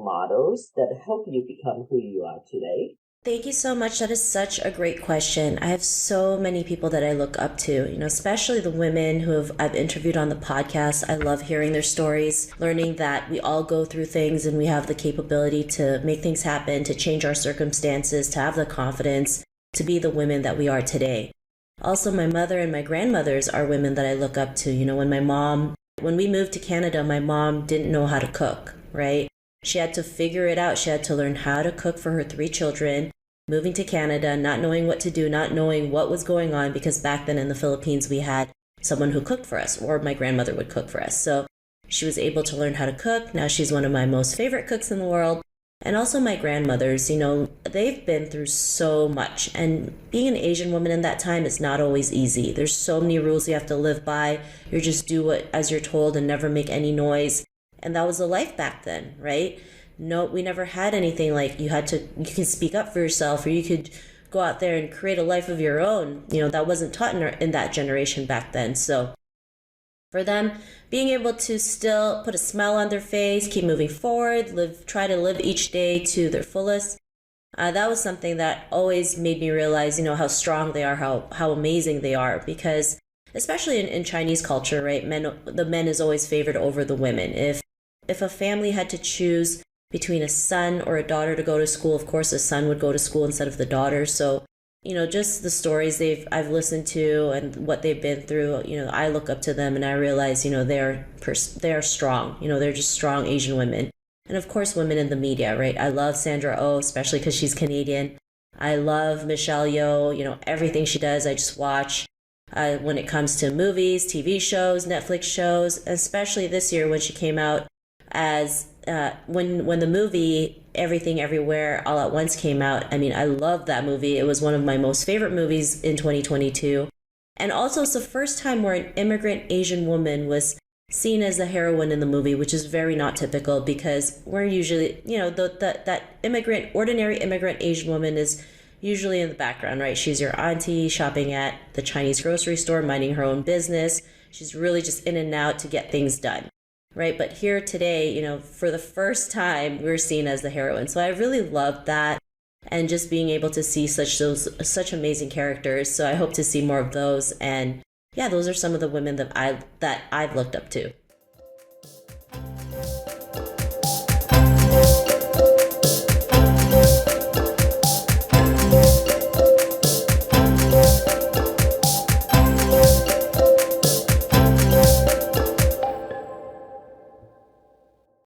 role models that help you become who you are today? Thank you so much. That is such a great question. I have so many people that I look up to, especially the women I've interviewed on the podcast. I love hearing their stories, learning that we all go through things and we have the capability to make things happen, to change our circumstances, to have the confidence to be the women that we are today. Also, my mother and my grandmothers are women that I look up to. When we moved to Canada, my mom didn't know how to cook, right? She had to figure it out. She had to learn how to cook for her 3 children, moving to Canada, not knowing what to do, not knowing what was going on, because back then in the Philippines, we had someone who cooked for us, or my grandmother would cook for us. So she was able to learn how to cook. Now she's one of my most favorite cooks in the world. And also my grandmothers, they've been through so much. And being an Asian woman in that time is not always easy. There's so many rules you have to live by. You just do as you're told and never make any noise. And that was the life back then, right? No, we never had anything like you can speak up for yourself, or you could go out there and create a life of your own. That wasn't taught in that generation back then. So for them, being able to still put a smile on their face, keep moving forward, try to live each day to their fullest, that was something that always made me realize, how strong they are, how amazing they are. Because especially in Chinese culture, right, the men is always favored over the women. If a family had to choose between a son or a daughter to go to school, of course, the son would go to school instead of the daughter. So, just the stories I've listened to and what they've been through, I look up to them and I realize, they are strong. They're just strong Asian women. And of course, women in the media, right? I love Sandra Oh, especially because she's Canadian. I love Michelle Yeoh, everything she does, I just watch. When it comes to movies, TV shows, Netflix shows, especially this year when she came out as when the movie Everything Everywhere All at Once came out. I mean, I love that movie. It was one of my most favorite movies in 2022. And also it's the first time where an immigrant Asian woman was seen as the heroine in the movie, which is very not typical, because we're usually, that ordinary immigrant Asian woman is usually in the background, right? She's your auntie shopping at the Chinese grocery store, minding her own business. She's really just in and out to get things done, right? But here today, for the first time, we're seen as the heroine. So I really loved that, and just being able to see such amazing characters. So I hope to see more of those. And yeah, those are some of the women that I've looked up to.